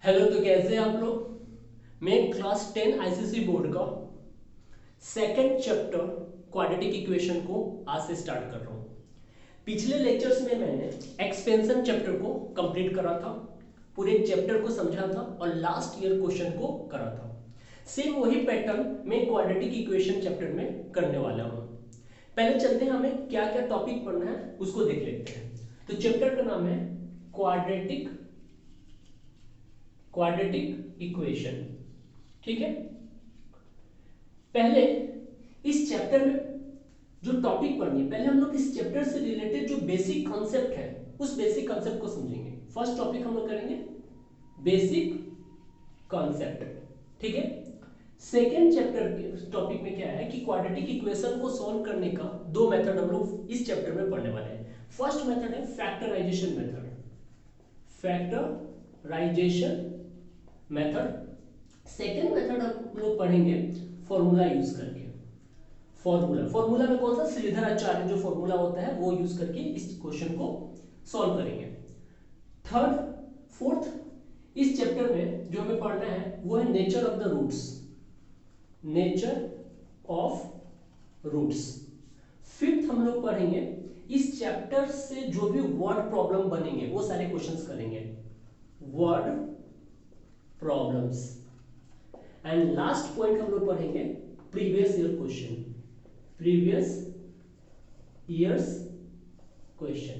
Hello, तो कैसे हैं आप लोग। मैं क्लास 10 आईसीएसई बोर्ड का सेकंड चैप्टर क्वाड्रेटिक इक्वेशन को आज से स्टार्ट कर रहा हूँ। पिछले लेक्चर्स में मैंने एक्सपेंशन चैप्टर को कंप्लीट करा था, पूरे चैप्टर को समझा था और लास्ट ईयर क्वेश्चन को करा था। सेम वही पैटर्न मैं क्वाड्रेटिक इक्वेशन चैप्टर में करने वाला हूँ। पहले चलते हैं, हमें क्या क्या टॉपिक पढ़ना है उसको देख लेते हैं। तो चैप्टर का नाम है क्वाड्रेटिक इक्वेशन। ठीक है, पहले इस चैप्टर में जो टॉपिक पढ़नी है, पहले हम लोग इस चैप्टर से रिलेटेड जो बेसिक कॉन्सेप्ट है उस बेसिक कॉन्सेप्ट को समझेंगे। फर्स्ट टॉपिक हम लोग करेंगे बेसिक कॉन्सेप्ट। ठीक है, सेकेंड चैप्टर के टॉपिक में क्या है कि क्वाड्रेटिक इक्वेशन को सॉल्व करने का दो मेथड हम लोग इस चैप्टर में पढ़ने वाले हैं। फर्स्ट मेथड है फैक्टराइजेशन मेथड। सेकेंड मेथड हम लोग पढ़ेंगे फॉर्मूला यूज करके। फॉर्मूला में कौन सा श्रीधराचार्य जो फॉर्मूला होता है वो यूज करके इस क्वेश्चन को सॉल्व करेंगे। थर्ड फोर्थ इस चैप्टर में जो हमें पढ़ना है वो है नेचर ऑफ रूट्स। फिफ्थ हम लोग पढ़ेंगे इस चैप्टर से जो भी वर्ड प्रॉब्लम बनेंगे वो सारे क्वेश्चंस करेंगे, word problems. And last point हम लोग पढ़ेंगे प्रीवियस ईयर्स क्वेश्चन।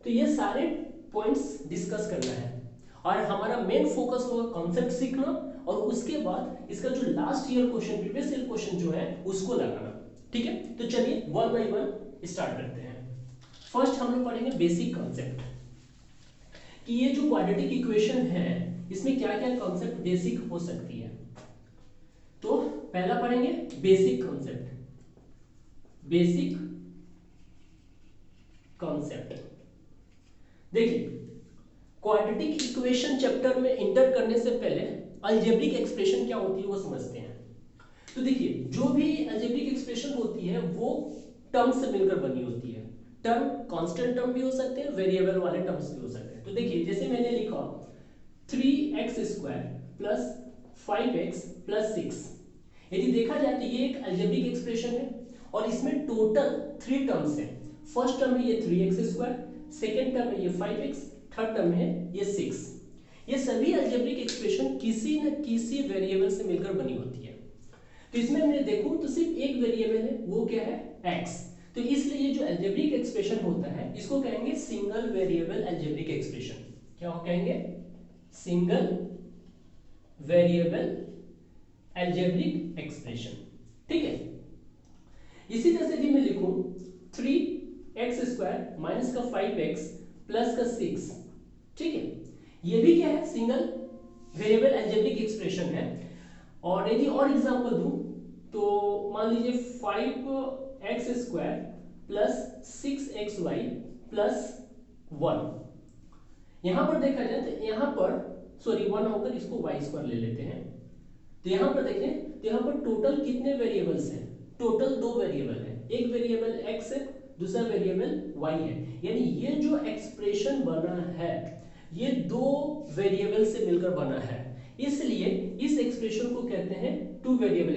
तो ये सारे पॉइंट्स डिस्कस करना है और हमारा मेन फोकस होगा कॉन्सेप्ट सीखना और उसके बाद इसका जो last year question previous year question जो है उसको लगाना। ठीक है, तो चलिए वन बाय वन स्टार्ट करते हैं। फर्स्ट हम लोग पढ़ेंगे बेसिक कॉन्सेप्ट कि ये जो क्वाड्रेटिक इक्वेशन है इसमें क्या क्या कॉन्सेप्ट बेसिक हो सकती है। तो पहला पढ़ेंगे बेसिक कॉन्सेप्ट। देखिए, क्वाड्रेटिक इक्वेशन चैप्टर में इंटर करने से पहले अलजेब्रिक एक्सप्रेशन क्या होती है वो समझते हैं। तो देखिए, जो भी अलजेब्रिक एक्सप्रेशन होती है वो टर्म से मिलकर बनी होती है। टर्म कांस्टेंट टर्म भी हो सकते हैं, वेरिएबल वाले टर्म्स भी हो सकते हैं। तो देखिए, जैसे मैंने लिखा 3x² प्लस 5x प्लस 6, यदि देखा जाए तो ये एक अलजेब्रिक एक्सप्रेशन है और इसमें टोटल 3 टर्म्स हैं। फर्स्ट टर्म है ये 3x², सेकेंड टर्म है ये 5x, थर्ड टर्म है ये 6। ये सभी अलजेब्रिक एक्सप्रेशन किसी न किसी वेरिएबल से मिलकर बनी होती है। तो इसमें मैं देखूं तो सिर्फ एक वेरिएबल है, वो क्या है x। तो इसलिए ये जो अलजेब्रिक एक्सप्रेशन होता है इसको कहेंगे सिंगल वेरिएबल अलजेब्रिक एक्सप्रेशन। क्या कहेंगे? Single variable algebraic expression. ठीक है, इसी तरह से यदि मैं लिखूं 3x² माइनस का 5x प्लस का 6, ठीक है, ये भी क्या है? सिंगल वेरिएबल अलजेब्रिक एक्सप्रेशन है। और यदि और एग्जांपल दूं तो मान लीजिए 5x² प्लस 6xy प्लस 1। यहां पर देखा जाए तो यहां पर सॉरी 1 होकर इसको y² ले लेते हैं। तो यहां पर देखें तो यहां पर टोटल कितने वेरिएबल्स हैं? टोटल 2 वेरिएबल है, एक वेरिएबल x है, दूसरा वेरिएबल y है। यानी ये जो एक्सप्रेशन बना है ये 2 वेरिएबल से मिलकर बना है, इसलिए इस एक्सप्रेशन को कहते हैं टू वेरिएबल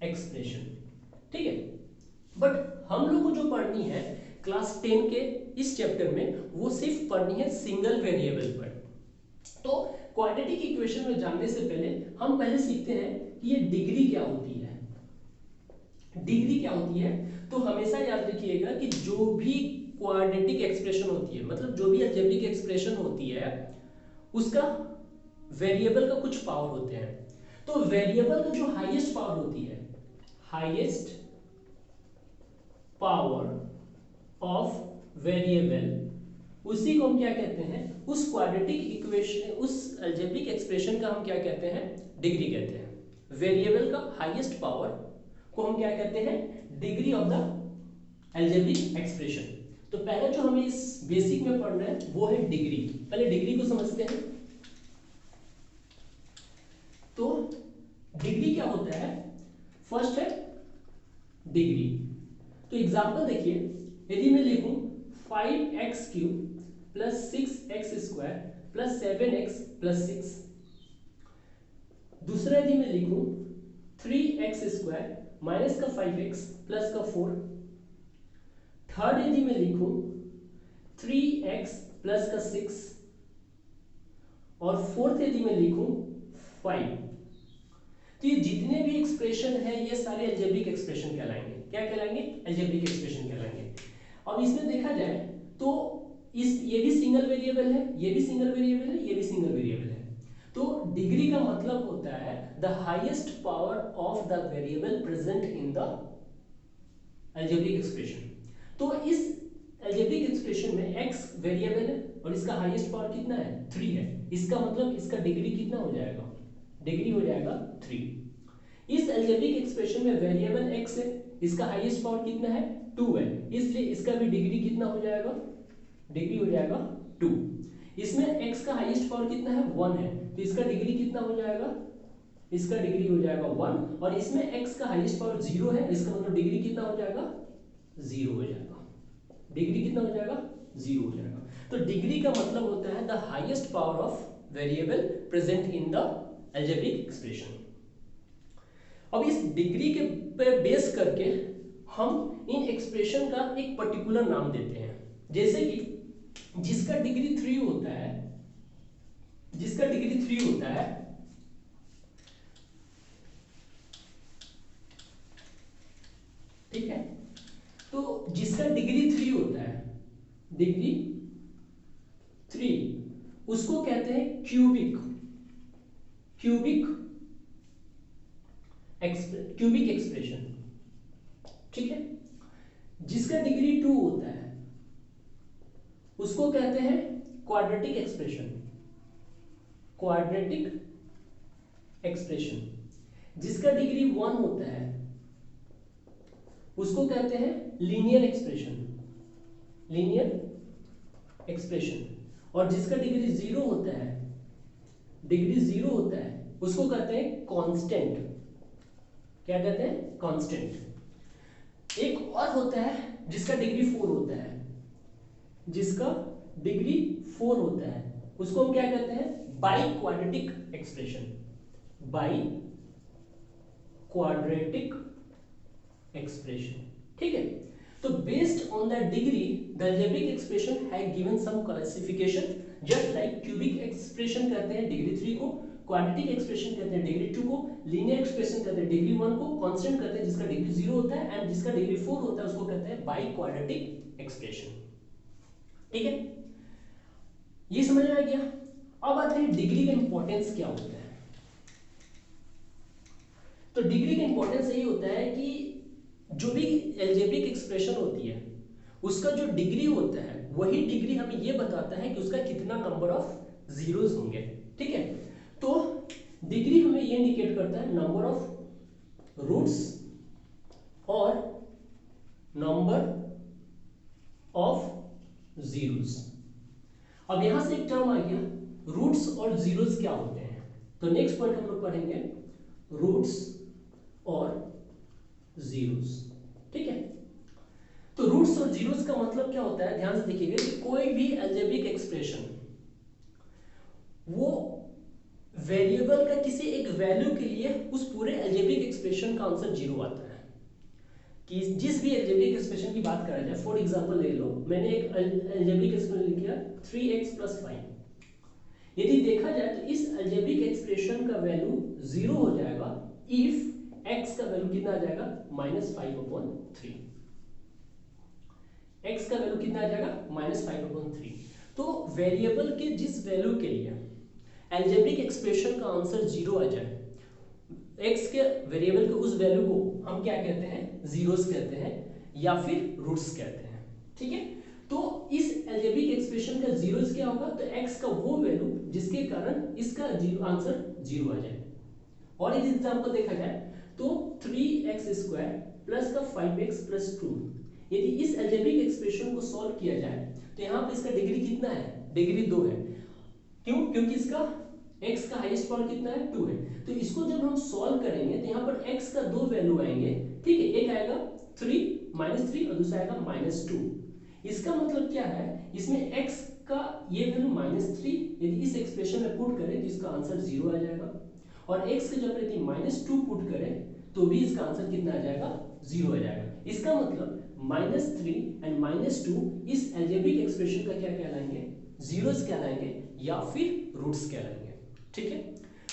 एक्सप्रेशन। ठीक है, बट हम लोग को जो पढ़नी है क्लास 10 के इस चैप्टर में वो सिर्फ पढ़नी है सिंगल वेरिएबल पर। तो क्वाड्रेटिक इक्वेशन में जानने से पहले हम पहले सीखते हैं कि ये डिग्री क्या होती है। तो हमेशा याद रखिएगा कि जो भी क्वाड्रेटिक एक्सप्रेशन होती है, मतलब जो भी अलजेब्रिक एक्सप्रेशन होती है, उसका वेरिएबल का कुछ पावर होते हैं। तो वेरिएबल का जो हाईएस्ट पावर होती है, हाईएस्ट पावर ऑफ वेरिएबल, उसी को हम क्या कहते हैं? उस क्वाड्रेटिक इक्वेशन, उस अलजेब्रिक एक्सप्रेशन का हम क्या कहते हैं? डिग्री कहते हैं। वेरिएबल का हाईएस्ट पावर को हम क्या कहते हैं? Degree of the algebraic expression. तो पहले जो हमें इस बेसिक में पढ़ना है वो है डिग्री। पहले डिग्री को समझते हैं। तो डिग्री क्या होता है? फर्स्ट है डिग्री। तो एग्जांपल देखिए, यदि मैं लिखूं 5x³ plus 6x² plus 7x plus 6। दूसरा यदि मैं लिखूं 3x² माइनस का 5x प्लस का 4। थर्ड यदि मैं लिखूं 3x प्लस का 6 और फोर्थ यदि मैं लिखूं 5। तो ये जितने भी एक्सप्रेशन है ये सारे अलजेब्रिक एक्सप्रेशन कहलाएंगे। क्या कहलाएंगे? अलजेब्रिक एक्सप्रेशन कहलाएंगे। अब इसमें देखा जाए तो ये भी सिंगल वेरिएबल है, ये भी सिंगल वेरिएबल है, ये भी सिंगल वेरिएबल है। तो डिग्री का मतलब होता है the highest power of the variable present in the algebraic expression. तो इस अलजेब्रिक एक्सप्रेशन में x वेरिएबल है और इसका हाईएस्ट पावर कितना है? 3 है। इसका मतलब इसका डिग्री कितना हो जाएगा? डिग्री हो जाएगा 3। इस अलजेब्रिक एक्सप्रेशन में वेरिएबल x है, इसका हाईएस्ट पावर कितना है? 2 है, इसलिए इसका भी डिग्री कितना हो जाएगा? डिग्री हो जाएगा 2। इसमें x का हाईएस्ट पावर कितना है? 1 है, तो इसका डिग्री कितना हो जाएगा? इसका डिग्री हो जाएगा 1। और इसमें x का हाईएस्ट पावर 0 है, इसका मतलब डिग्री कितना हो जाएगा? 0 हो जाएगा। डिग्री कितना हो जाएगा? 0 हो जाएगा। तो डिग्री का मतलब होता है the highest power of variable present in the algebraic expression. अब इस डिग्री के पे बेस करके हम इन एक्सप्रेशन का एक पर्टिकुलर नाम देते हैं। जैसे कि जिसका डिग्री 3 होता है, जिसका डिग्री 3 होता है, ठीक है, तो जिसका डिग्री 3 होता है, डिग्री 3, उसको कहते हैं क्यूबिक एक्सप्रेशन। ठीक है। जिसका डिग्री 2 होता है उसको कहते हैं क्वाड्रेटिक एक्सप्रेशन। जिसका डिग्री 1 होता है उसको कहते हैं लीनियर एक्सप्रेशन। और जिसका डिग्री 0 होता है, उसको कहते हैं कांस्टेंट। क्या कहते हैं? कांस्टेंट। एक और होता है जिसका डिग्री 4 होता है, उसको हम क्या कहते हैं? By quadratic expression. ठीक है। तो based on the degree the algebraic expression have given some classification. Just like cubic expression कहते हैं डिग्री 3 को, क्वाड्रेटिक एक्सप्रेशन कहते हैं डिग्री 2 को, लीनियर एक्सप्रेशन कहते हैं डिग्री 1 को, कांस्टेंट कहते हैं जिसका डिग्री 0 होता है, एंड जिसका डिग्री 4 होता है उसको कहते हैं बाई क्वाड्रेटिक एक्सप्रेशन। ठीक है, ये समझ में आ गया। अब आते हैं डिग्री का इंपॉर्टेंस क्या होता है। तो डिग्री का इंपॉर्टेंस यही होता है कि जो भी अलजेब्रिक एक्सप्रेशन होती है उसका जो डिग्री होता है वही डिग्री हमें ये बताता है कि उसका कितना नंबर ऑफ जीरोस होंगे। ठीक है, तो डिग्री हमें ये इंडिकेट करता है नंबर ऑफ रूट्स और नंबर ऑफ जीरोस। अब यहां से एक टर्म आ गया, रूट्स और जीरोस क्या होते हैं। तो नेक्स्ट पॉइंट हम लोग पढ़ेंगे रूट्स और जीरोस। ठीक है, तो रूट्स और जीरोस का मतलब क्या होता है, ध्यान से देखिएगा कि कोई भी अलजेब्रिक एक्सप्रेशन वो वेरिएबल का किसी एक वैल्यू के लिए उस पूरे अलजेब्रिक एक्सप्रेशन का आंसर 0 आता है। कि जिस भी अलजेब्रिक एक्सप्रेशन की बात करा जाए, फॉर एग्जांपल ले लो, मैंने एक अलजेब्रिक एक्सप्रेशन लिख दिया 3x + 5। यदि देखा जाए तो इस अलजेब्रिक एक्सप्रेशन का वैल्यू 0 हो जाएगा इफ x का वैल्यू कितना आ जाएगा -5/3। x का वैल्यू कितना आ जाएगा -5/3। तो वेरिएबल के जिस वैल्यू के लिए अलजेब्रिक एक्सप्रेशन का आंसर 0 आ जाए, x के वेरिएबल के उस वैल्यू को हम क्या कहते हैं, जीरोस कहते हैं या फिर रूट्स कहते हैं। ठीक है, तो इस अलजेब्रिक एक्सप्रेशन का जीरोस क्या होगा, तो x का वो वैल्यू जिसके कारण इसका आंसर 0 आ जाए। और यदि एग्जांपल देखा जाए तो 3x² प्लस का 5x + 2, यदि इस अलजेब्रिक एक्सप्रेशन को सॉल्व किया जाए तो यहाँ पे इसका डिग्री कितना है, डिग्री 2 है। क्यों? क्योंकि इसका x का हाईएस्ट पावर कितना है, 2 है। तो इसको जब हम सॉल्व करेंगे तो यहाँ पर x का 2 वैल्यू आएंगे। ठीक है, एक आएगा 3 -3 और दूसरा आएगा -2। इसका मतलब क्या है, इसमें x का ये वैल्यू -3 यदि इस एक्सप्रेशन में पुट करें तो इसका आंसर 0 आ जाएगा, और x की जगह यदि -2 पुट करें तो भी इसका आंसर कितना आ जाएगा, 0 आ जाएगा। इसका मतलब -3 एंड -2 इस अलजेब्रिक एक्सप्रेशन का क्या कहलाएंगे, जीरोस कहलाएंगे या फिर रूट्स कहलाएंगे। ठीक है,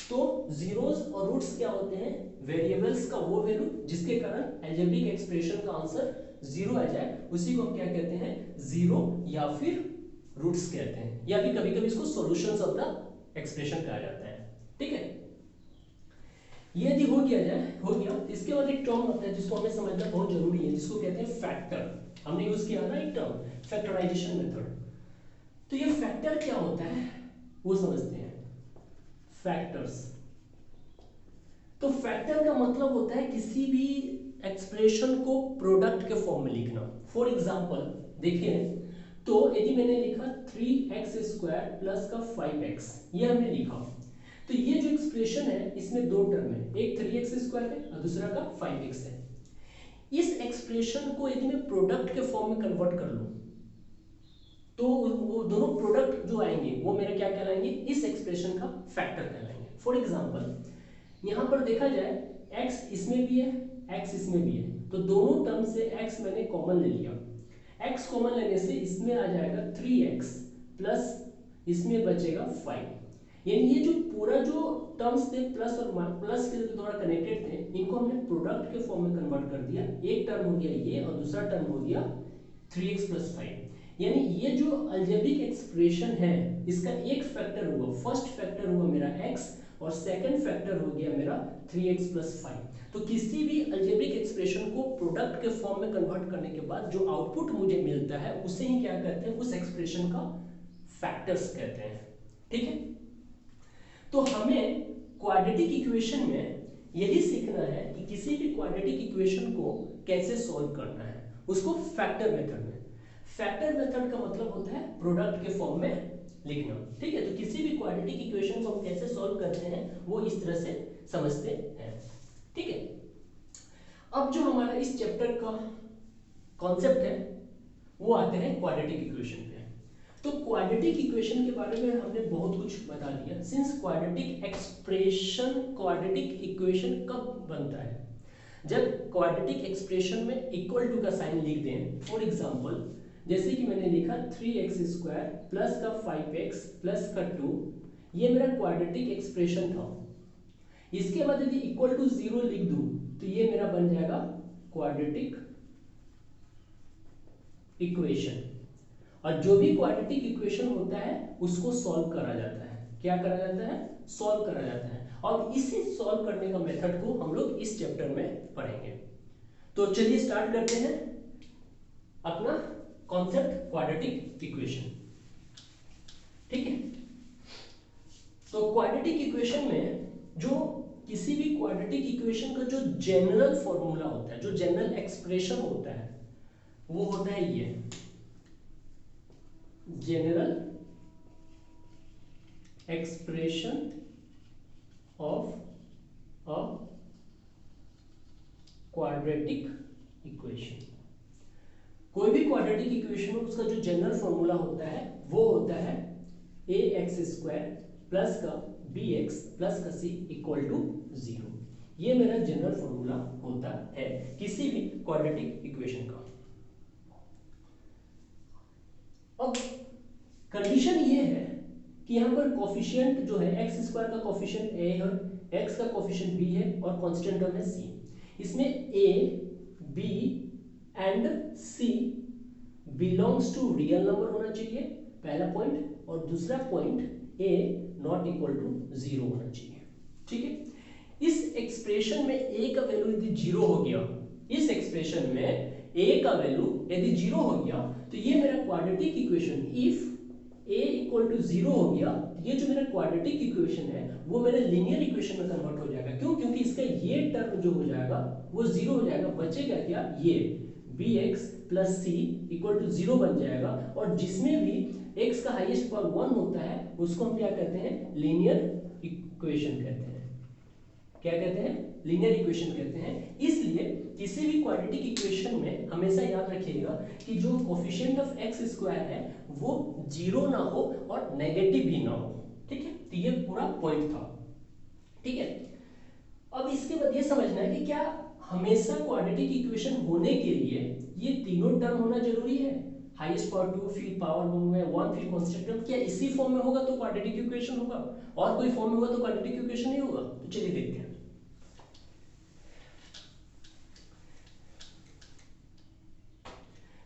तो जीरोस और रूट्स क्या होते हैं, वेरिएबल्स का वो वैल्यू जिसके कारण अलजेब्रिक एक्सप्रेशन का आंसर 0 आ जाए, उसी को हम क्या कहते हैं, जीरो या फिर रूट्स कहते हैं, या फिर कभी कभी इसको सॉल्यूशंस ऑफ द एक्सप्रेशन कहा जाता है। ठीक है, ये यदि हो गया तो इसके बाद एक टर्म होता है जिसको हमें समझना बहुत जरूरी है, जिसको कहते हैं फैक्टर। हमने यूज किया ना एक टर्म, फैक्टराइजेशन मेथड। तो ये फैक्टर क्या होता है वो समझते हैं, फैक्टर्स। तो फैक्टर का मतलब होता है किसी भी एक्सप्रेशन को प्रोडक्ट के फॉर्म में लिखना। फॉर एग्जांपल देखिए, तो यदि मैंने लिखा 3x² प्लस का 5x, ये हमने लिखा, तो ये जो एक्सप्रेशन है इसमें दो टर्म है, एक 3x² है और दूसरा का 5x है। इस एक्सप्रेशन को यदि मैं प्रोडक्ट के फॉर्म में कन्वर्ट कर लूं तो वो दोनों प्रोडक्ट जो आएंगे वो मेरे क्या कहलाएंगे, इस एक्सप्रेशन का फैक्टर कहलाएंगे। फॉर एग्जांपल यहां पर देखा जाए x इसमें भी है, x इसमें भी है, तो दोनों टर्म से x मैंने कॉमन ले लिया। x कॉमन लेने से इसमें आ जाएगा 3x प्लस इसमें बचेगा 5। यानी ये जो पूरा जो टर्म्स थे प्लस और प्लस के द्वारा कनेक्टेड थे, इनको हमने प्रोडक्ट के फॉर्म में कन्वर्ट कर दिया। एक टर्म हो गया ये और दूसरा टर्म हो गया 3x प्लस 5। यानी ये जो अलजेब्रिक एक्सप्रेशन है इसका एक फैक्टर हुआ, फर्स्ट फैक्टर हुआ मेरा x और सेकंड फैक्टर हो गया मेरा 3x प्लस 5। तो किसी भी अलजेब्रिक एक्सप्रेशन को प्रोडक्ट के फॉर्म में कन्वर्ट करने के बाद जो आउटपुट मुझे मिलता है उसे ही क्या कहते हैं, उस एक्सप्रेशन का फैक्टर्स कहते हैं। ठीक है, तो हमें क्वाड्रेटिक इक्वेशन में यही सीखना है कि किसी भी क्वाड्रेटिक इक्वेशन को कैसे सॉल्व करना है, उसको फैक्टर मेथड में। फैक्टर मेथड का मतलब होता है प्रोडक्ट के फॉर्म में लिखना। ठीक है, तो किसी भी क्वाड्रेटिक इक्वेशन को हम कैसे सॉल्व करते हैं वो इस तरह से समझते हैं। ठीक है, अब जो हमारा इस चैप्टर का कॉन्सेप्ट है वो आते हैं क्वाड्रेटिक इक्वेशन पे। तो क्वाड्रेटिक इक्वेशन के बारे में हमने बहुत कुछ बता दिया। सिंस क्वाड्रेटिक इक्वेशन कब बनता है, जब क्वाड्रेटिक एक्सप्रेशन में इक्वल टू का साइन लिख दें। फॉर एग्जांपल जैसे कि मैंने लिखा 3x² प्लस का 5x प्लस का 2, ये मेरा क्वाड्रेटिक एक्सप्रेशन था। इसके बाद यदि इक्वल टू 0 लिख दूं तो ये मेरा बन जाएगा क्वाड्रेटिक इक्वेशन। और जो भी क्वाड्रेटिक इक्वेशन होता है उसको सॉल्व करा जाता है। क्या करा जाता है, सॉल्व करा जाता है। और इसी सॉल्व करने का मेथड को हम लोग इस चैप्टर में पढ़ेंगे। तो चलिए स्टार्ट करते हैं अपना कॉन्सेप्ट क्वाड्रेटिक इक्वेशन। ठीक है, तो क्वाड्रेटिक इक्वेशन में जो किसी भी क्वाड्रेटिक इक्वेशन का जो जनरल फॉर्मूला होता है, जो जनरल एक्सप्रेशन होता है वो होता है ये general expression of a quadratic equation. कोई भी क्वाड्रेटिक इक्वेशन हो उसका जो जनरल फॉर्मूला होता है वो होता है ax² प्लस का bx प्लस का c इक्वल टू 0। ये मेरा जनरल फॉर्मूला होता है किसी भी क्वाड्रेटिक इक्वेशन का। अब कंडीशन ये है कि यहाँ पर कोफिशिएंट जो है x² का कोफिशिएंट a है, x का कोफिशिएंट b है और कांस्टेंट टर्म है c। इसमें a b and c belongs to real number होना चाहिए, पहला पॉइंट, और दूसरा point a not equal to 0 होना चाहिए। ठीक है, इस एक्सप्रेशन में a का वैल्यू यदि 0 हो गया, इस एक्सप्रेशन में a का वैल्यू यदि 0 हो गया तो ये मेरा quadratic equation, if a equal to 0 हो गया, ये जो मेरा क्वाड्रेटिक इक्वेशन है वो मेरे लीनियर इक्वेशन में कन्वर्ट हो जाएगा। क्यों? क्योंकि इसका ये टर्म जो हो जाएगा वो 0 हो जाएगा, बचेगा क्या, ये bx plus c equal to 0 बन जाएगा। और जिसमें भी x का हाईएस्ट पावर 1 होता है उसको हम क्या कहते हैं, लीनियर इक्वेशन कहते हैं। क्या कहते हैं, लीनियर इक्वेशन कहते हैं। इसलिए किसी भी क्वाड्रेटिक इक्वेशन में हमेशा याद रखिएगा कि जो कोफिशिएंट ऑफ x² है वो जीरो ना हो और नेगेटिव भी ना हो। ठीक है, तो ये पूरा पॉइंट था। ठीक है, अब इसके बाद ये समझना है कि क्या हमेशा क्वाड्रेटिक इक्वेशन होने के लिए ये तीनों टर्म होना जरूरी है, हाईएस्ट पावर 2 फिर पावर 1 फिर कांस्टेंट टर्म, क्या इसी फॉर्म में होगा तो क्वाड्रेटिक इक्वेशन होगा और कोई फॉर्म में होगा तो क्वाड्रेटिक इक्वेशन नहीं होगा? तो चलिए देखते हैं।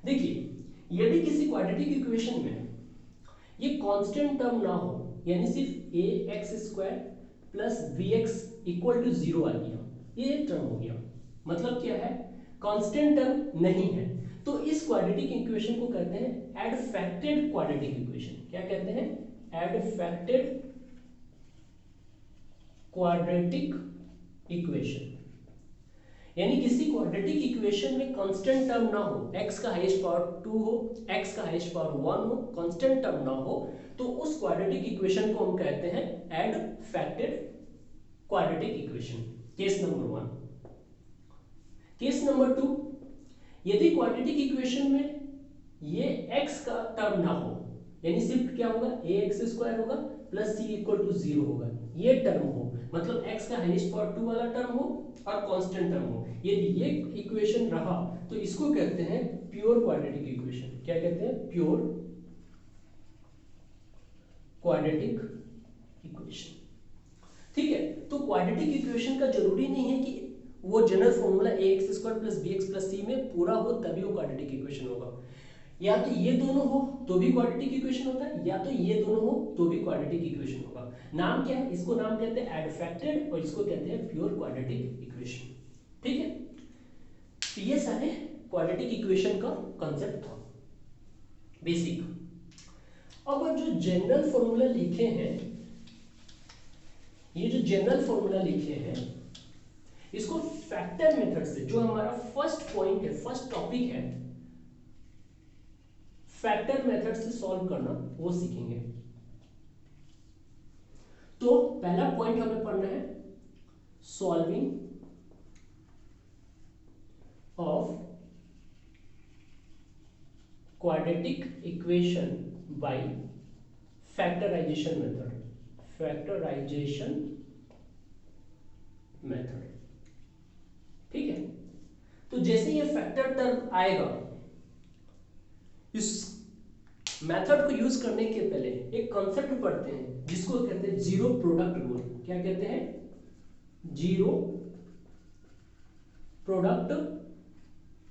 देखिए यदि किसी क्वाड्रेटिक इक्वेशन में ये कांस्टेंट टर्म ना हो, यानी सिर्फ ax² plus bx equal to 0 आ गया, ये टर्म हो गया, मतलब क्या है, कांस्टेंट टर्म नहीं है, तो इस क्वाड्रेटिक इक्वेशन को कहते हैं एडफेक्टेड क्वाड्रेटिक इक्वेशन। क्या कहते हैं? Affected quadratic equation. यानी किसी क्वाड्रेटिक इक्वेशन में कांस्टेंट टर्म ना हो, x का हाईएस्ट पावर 2 हो, x का हाईएस्ट पावर 1 हो, कांस्टेंट टर्म ना हो, तो उस क्वाड्रेटिक इक्वेशन को हम कहते हैं affected quadratic equation. Case number 1। Case number 2, यदि क्वाड्रेटिक इक्वेशन में ये x का टर्म ना हो, यानी सिर्फ क्या होगा, ax² होगा प्लस c इक्वल टू 0 होगा, ये टर्म हो, मतलब x का हाईएस्ट पावर 2 वाला टर्म हो और कांस्टेंट टर्म हो, यदि ये इक्वेशन रहा तो इसको कहते हैं प्योर क्वाड्रेटिक इक्वेशन। क्या कहते हैं? Pure quadratic equation. ठीक है, तो क्वाड्रेटिक इक्वेशन का जरूरी नहीं है कि वो general formula ax² plus bx plus c में पूरा हो तभी वो क्वाड्रेटिक इक्वेशन होगा, या तो ये दोनों हो तो भी क्वाड्रेटिक इक्वेशन होता है, या तो ये दोनों हो तो भी क्वाड्रेटिक इक्वेशन होगा। नाम क्या है? इसको नाम कहते हैं एडफेक्टेड और इसको कहते हैं प्योर क्वाड्रेटिक इक्वेशन। ठीक है, तो ये सारे क्वाड्रेटिक इक्वेशन का कांसेप्ट था बेसिक। अब जो जनरल फॉर्मूला लिखे हैं, ये जो जनरल फॉर्मूला लिखे हैं, इसको फैक्टर मेथड से, जो हमारा फर्स्ट पॉइंट है, फर्स्ट टॉपिक है, फैक्टर मेथड से सॉल्व करना वो सीखेंगे। तो पहला पॉइंट हमें पढ़ना है solving of quadratic equation by factorisation method. Factorisation method. ठीक है, तो जैसे ये फैक्टर टर्म आएगा, इस मेथड को यूज करने के पहले एक कॉन्सेप्ट पढ़ते हैं जिसको कहते हैं जीरो प्रोडक्ट रूल। क्या कहते हैं? Zero product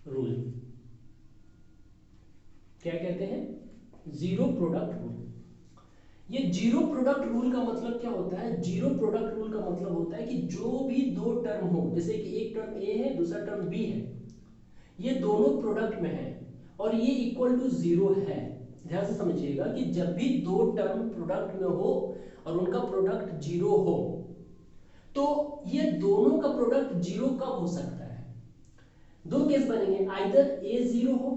rule. क्या कहते हैं? Zero product rule. ये जीरो प्रोडक्ट रूल का मतलब क्या होता है? जीरो प्रोडक्ट रूल का मतलब होता है कि जो भी दो टर्म हो, जैसे कि एक टर्म ए है दूसरा टर्म बी है, ये दोनों प्रोडक्ट में है और ये इक्वल टू 0 है। ध्यान से समझिएगा कि जब भी दो टर्म प्रोडक्ट में हो और उनका प्रोडक्ट 0 हो, तो ये दोनों का प्रोडक्ट 0 कब हो सकता है? दो केस बनेंगे, आइदर ए 0 हो,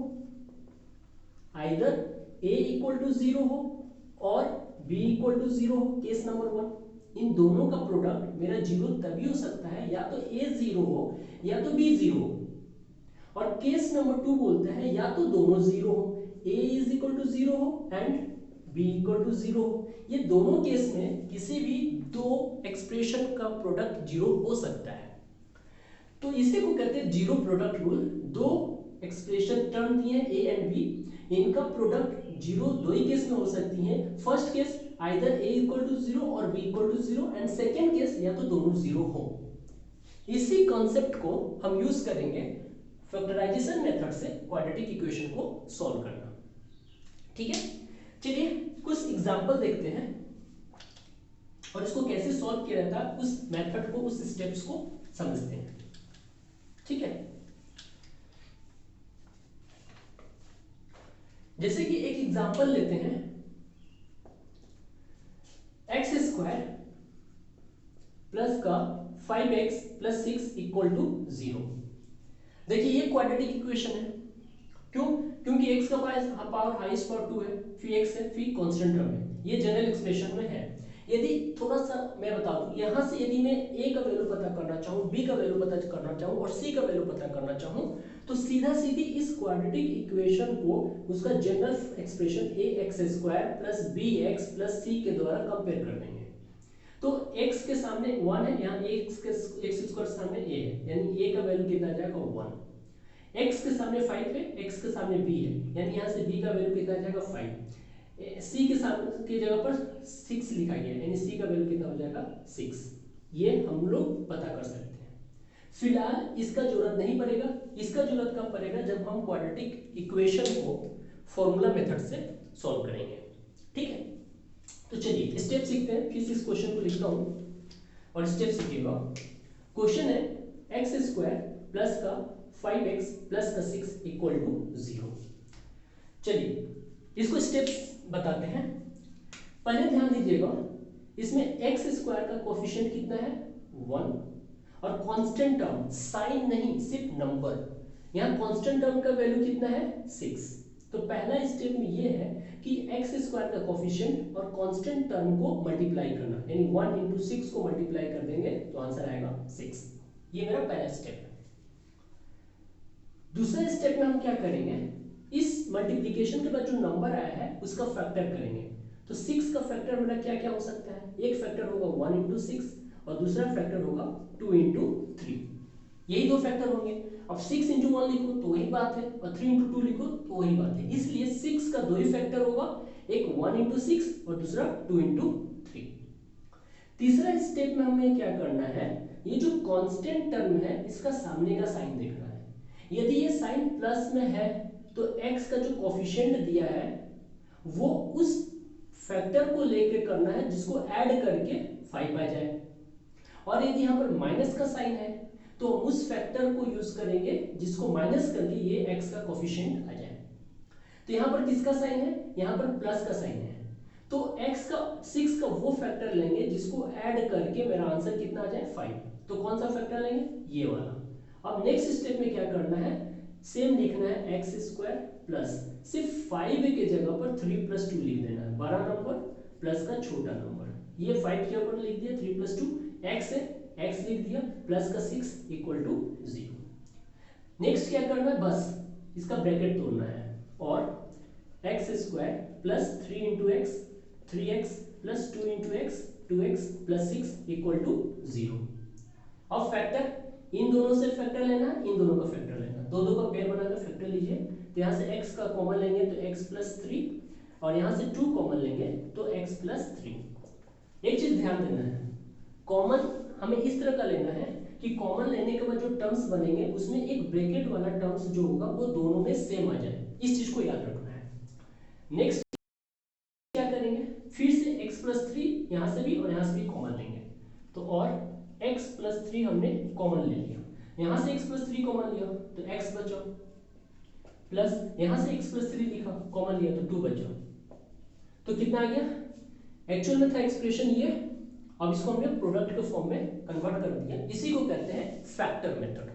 आइदर ए इक्वल टू 0 हो और बी इक्वल टू 0 हो। केस नंबर 1, इन दोनों का प्रोडक्ट मेरा 0 तभी हो सकता है या तो ए 0 हो या तो बी 0 हो। और केस नंबर 2 बोलते हैं या तो दोनों 0 हो, a इज इक्वल टू 0 हो एंड b इक्वल टू 0 हो। ये दोनों केस में किसी भी दो एक्सप्रेशन का प्रोडक्ट 0 हो सकता है, तो इसी को कहते हैं जीरो प्रोडक्ट रूल। दो एक्सप्रेशन टर्म दिए हैं a एंड b, इनका प्रोडक्ट 0 दो ही केस में हो सकती है। First case either a equal to 0 और b equal to 0 and second case या तो दोनों 0 हो। इसी कॉन्सेप्ट को हम यूज करेंगे फैक्टराइजेशन मेथड से क्वाड्रेटिक इक्वेशन को सॉल्व करना। ठीक है, चलिए कुछ एग्जांपल देखते हैं और इसको कैसे सॉल्व किया जाता है, उस मेथड को, उस स्टेप्स को समझते हैं। ठीक है, जैसे कि एक एग्जांपल लेते हैं, x² प्लस का 5x प्लस 6 इक्वल टू 0। देखिए ये क्वाड्रेटिक इक्वेशन है, क्यों? क्योंकि x का पावर हाईएस्ट पावर 2 है, फिर x है, फिर कांस्टेंट टर्म है, ये जनरल एक्सप्रेशन में है। यदि थोड़ा सा मैं बता दूं, यहाँ से यदि मैं ए का वैल्यू पता करना चाहूँ, बी का वैल्यू पता करना चाहूँ और सी का वैल्यू पता करना चाहूँ, तो सीधा सीधी इस क्वाड्रेटिक इक्वेशन को उसका general expression A X square plus B X plus C के द्वारा कंपेयर कर देंगे। तो x के सामने 1 है, यहाँ x स्क्वायर सामने a है, यानी a का वैल्यू कितना आ जाएगा 1। x के सामने 5 है, x के सामने b है, यानी यहाँ से b का वैल्यू कितना आ जाएगा 5। c के सामने की जगह पर 6 लिखा गया है, यानी c का वैल्यू कितना हो जाएगा 6। ये हम लोग पता कर सकते हैं। फिलहाल इसका जरूरत नहीं पड़ेगा, इसका जरूरत कब पड़ेगा, जब हम क्वाड्रेटिक इक्वेशन को फॉर्मूला मेथड से सॉल्व करेंगे। ठीक है, तो चलिए स्टेप सीखते हैं। फिर इस क्वेश्चन को लिखता हूं और स्टेप सीखिएगा। क्वेश्चन है एक्स स्क्वायर प्लस का 5x प्लस का 6 इक्वल टू 0। चलिए इसको स्टेप्स बताते हैं। पहले ध्यान दीजिएगा, इसमें एक्स स्क्वायर का कोफिशिएंट कितना है 1 और कांस्टेंट टर्म, साइन नहीं सिर्फ नंबर, यहाँ कांस्टेंट टर्म का वैल्यू कितना है 6। तो पहला स्टेप में ये है कि एक्स स्क्वायर का कोफिशिएंट और कांस्टेंट टर्म को मल्टीप्लाई करना, यानी 1 इंटू 6 को मल्टीप्लाई कर देंगे तो आंसर आएगा 6। ये मेरा पहला स्टेप है। दूसरे स्टेप में हम क्या करेंगे, इस मल्टीप्लिकेशन के बाद जो नंबर आया है उसका फैक्टर करेंगे। तो 6 का फैक्टर मेरा क्या क्या हो सकता है, एक फैक्टर होगा 1 इंटू 6 और दूसरा फैक्टर होगा 2 इंटू 3, यही दो फैक्टर होंगे। अब 6 इंटू 1 लिखो तो वही बात है और 3 इंटू 2 लिखो तो वही बात है, इसलिए 6 का दो ही फैक्टर होगा, एक 1 इंटू 6 और दूसरा 2 इंटू 3। तीसरा स्टेप में हमें क्या करना है, ये जो कांस्टेंट टर्म है इसका सामने का साइन देखना है। यदि ये साइन प्लस में है तो x का जो कोफिशिएंट दिया है वो उस फैक्टर को लेके करना है जिसको ऐड करके 5 आ जाए, और यदि यहाँ पर माइनस का साइन है तो उस फैक्टर को यूज करेंगे जिसको माइनस करके ये x का कोफिशिएंट आ जाए। तो यहाँ पर किसका साइन है, यहाँ पर प्लस का साइन है, तो x का 6 का वो फैक्टर लेंगे जिसको ऐड करके मेरा आंसर कितना आ जाए 5। तो कौन सा फैक्टर लेंगे, ये वाला। अब नेक्स्ट स्टेप में क्या करना है, सेम लिखना है एक्स स्क्वायर प्लस, सिर्फ 5 के जगह पर 3 प्लस 2 लिख देना है, बड़ा नंबर प्लस का छोटा नंबर। ये 5 के ऊपर लिख दिया, 3 प्लस 2 एक्स है, एक्स लिख दिया प्लस का 6 इक्वल टू 0। नेक्स्ट क्या करना है, बस इसका ब्रैकेट तोड़ना है और X square plus 3 into X 3x plus 2 into X 2x plus 6 equal to 0। अब फैक्टर, इन दोनों से फैक्टर लेना, इन दोनों का फैक्टर लेना, दो दो का पेयर बनाकर फैक्टर लीजिए। तो यहाँ से x का कॉमन लेंगे तो x प्लस 3 और यहाँ से 2 कॉमन लेंगे तो x प्लस 3। एक चीज ध्यान देना है, कॉमन हमें इस तरह का लेना है कि कॉमन लेने के बाद जो टर्म्स बनेंगे उसमें एक ब्रैकेट वाला टर्म्स जो होगा वो दोनों में सेम आ जाए, इस चीज को याद रखना है। नेक्स्ट क्या करेंगे, फिर से x प्लस 3 यहाँ से भी और यहाँ से भी कॉमन लेंगे, तो और x प्लस 3 हमने कॉमन ले लिया, यहाँ से x प्लस 3 कॉमन लिया तो x बचा, प्लस यहाँ से x प्लस 3 लिखा कॉमन लिया तो 2 बचा। तो कितना आ गया, एक्चुअल में था एक्सप्रेशन ये, अब इसको हमने प्रोडक्ट के फॉर्म में कन्वर्ट कर दिया, इसी को कहते हैं फैक्टर मेथड।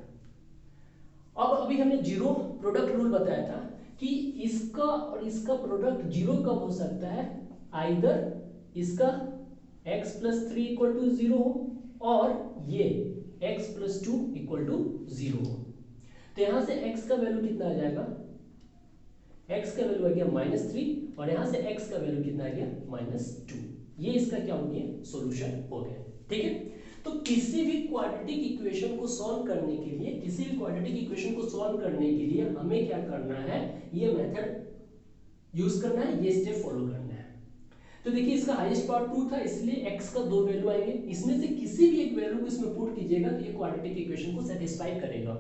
अब अभी हमने जीरो प्रोडक्ट रूल बताया था कि इसका और इसका प्रोडक्ट जीरो कब हो सकता है, आइदर इसका x प्लस 3 इक्वल टू 0 हो और ये x प्लस 2 इक्वल टू 0 हो। तो यहां से x का वैल्यू कितना आ जाएगा, x का वैल्यू आ गया -3 और यहां से x का वैल्यू कितना आ गया -2। ये इसका क्या हो गया, सॉल्यूशन हो गया। ठीक है, तो किसी भी क्वाड्रेटिक इक्वेशन को सॉल्व करने के लिए, किसी भी क्वाड्रेटिक इक्वेशन को सॉल्व करने के लिए हमें क्या करना है, ये मेथड यूज करना है, ये स्टेप फॉलो करना है। तो देखिए इसका हाईएस्ट पावर 2 था, इसलिए x का दो वैल्यू आएंगे, इसमें से किसी भी एक वैल्यू को इसमें पुट कीजिएगा तो ये क्वाड्रेटिक इक्वेशन को सेटिस्फाई करेगा,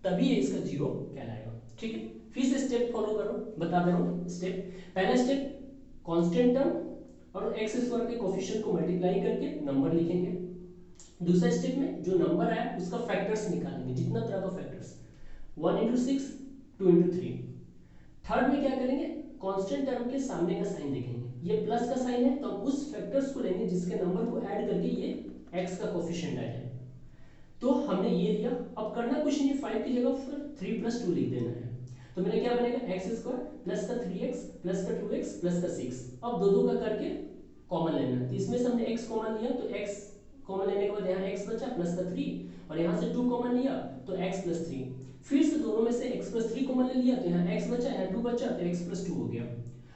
तभी ये इसका जीरो कहलाएगा। ठीक है, फिर से स्टेप फॉलो करो, बता दे रहा हूं स्टेप। पहला स्टेप, कांस्टेंट टर्म और x स्क्वायर के कोफिशिएंट को मल्टीप्लाई करके नंबर लिखेंगे। दूसरा स्टेप में जो नंबर आया उसका फैक्टर्स निकालेंगे, जितना तरह का फैक्टर्स, 1 इंटू 6 2 इंटू 3। थर्ड में क्या करेंगे, कांस्टेंट टर्म के सामने का साइन देखेंगे, ये प्लस का साइन है तो हम उस फैक्टर्स को लेंगे जिसके नंबर को ऐड करके ये x का कोफिशिएंट आ जाए। तो हमने ये लिया, अब करना कुछ नहीं, 5 की जगह फिर 3 प्लस 2 लिख देना है, तो मेरा क्या बनेगा x स्क्वायर प्लस का 3x प्लस का 2x प्लस का 6। अब दो दो का करके कॉमन लेना है। तो इसमें से हमने x कॉमन लिया तो x कॉमन लेने के बाद यहाँ x बचा प्लस का 3 और यहाँ से 2 कॉमन लिया तो x प्लस 3। फिर से दोनों में से x प्लस 3 कॉमन ले लिया तो यहाँ x बचा, यहाँ 2 बचा तो x प्लस 2 हो गया।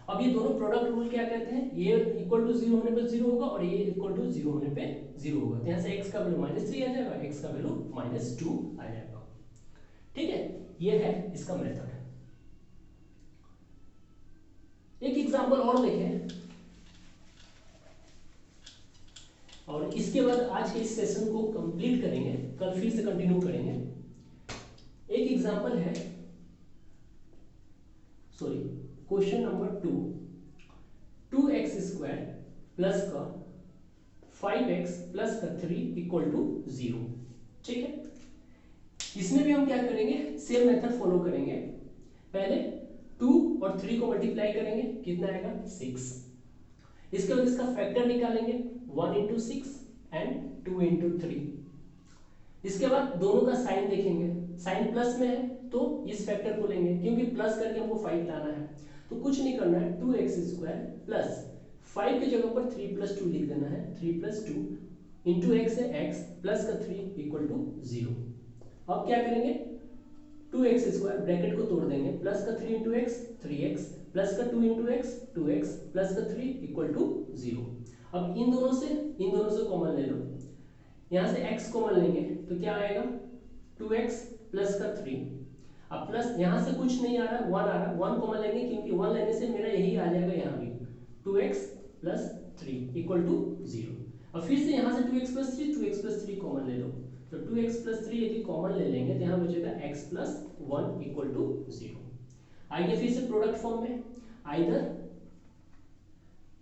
अब ये दोनों प्रोडक्ट रूल क्या कहते हैं, ये इक्वल टू 0 होने पे 0 होगा और ये इक्वल टू 0 होने पे 0 होगा। तो यहाँ से x का वैल्यू -3 आ जाएगा, x का वैल्यू -2 आ जाएगा। ठीक है, ये है इसका मेथड। एक एग्जांपल और देखें और इसके बाद आज के इस सेशन को कंप्लीट करेंगे, कल फिर से कंटिन्यू करेंगे। एक एग्जांपल है, sorry, question number 2x square plus का 5x प्लस का 3 इक्वल टू 0। ठीक है, इसमें भी हम क्या करेंगे, सेम मेथड फॉलो करेंगे। पहले 2 और 3 को मल्टीप्लाई करेंगे, कितना आएगा 6। इसके बाद इसका फैक्टर निकालेंगे 1 into 6 एंड 2 into 3। इसके बाद दोनों का साइन देखेंगे, साइन प्लस में है तो इस फैक्टर को लेंगे क्योंकि प्लस करके हमको 5 लाना है। तो कुछ नहीं करना है, 2x स्क्वायर प्लस 5 की जगह पर 3 + 2 लिख देना है, 3 + 2 इंटू x है x प्लस का 3 इक्वल टू 0। अब क्या करेंगे, 2x स्क्वायर ब्रैकेट को तोड़ देंगे, प्लस का 3 इंटू x 3x प्लस का 2 इंटू x 2x प्लस का 3 इक्वल टू 0। अब इन दोनों से कॉमन ले लो, यहाँ से x कॉमन लेंगे तो क्या आएगा 2x प्लस का 3। अब प्लस यहाँ से कुछ नहीं आ रहा, 1 आ रहा, 1 कॉमन लेंगे क्योंकि 1 लेने से मेरा यही आ जाएगा, यहाँ भी 2x प्लस 3 इक्वल टू 0। अब फिर से यहाँ से 2x प्लस 3 कॉमन ले लो, तो 2x प्लस 3 यदि कॉमन ले लेंगे तो यहाँ बचेगा x प्लस 1 इक्वल टू 0। आइए फिर से प्रोडक्ट फॉर्म में, either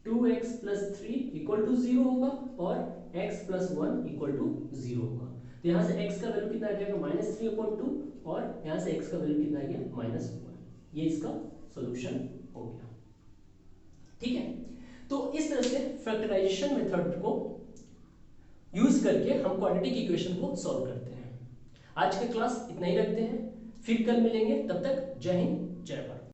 2x plus 3 equal to 0 होगा और x प्लस 1 इक्वल टू 0 होगा। तो यहाँ से x का वैल्यू कितना आ जाएगा -3/2 और यहाँ से x का वैल्यू कितना आ गया -1। ये इसका सॉल्यूशन हो गया। ठीक है, तो इस तरह से फैक्टराइजेशन मेथड को यूज करके हम क्वाड्रेटिक इक्वेशन को सॉल्व करते हैं। आज का क्लास इतना ही रखते हैं, फिर कल मिलेंगे, तब तक जय हिंद जय भारत।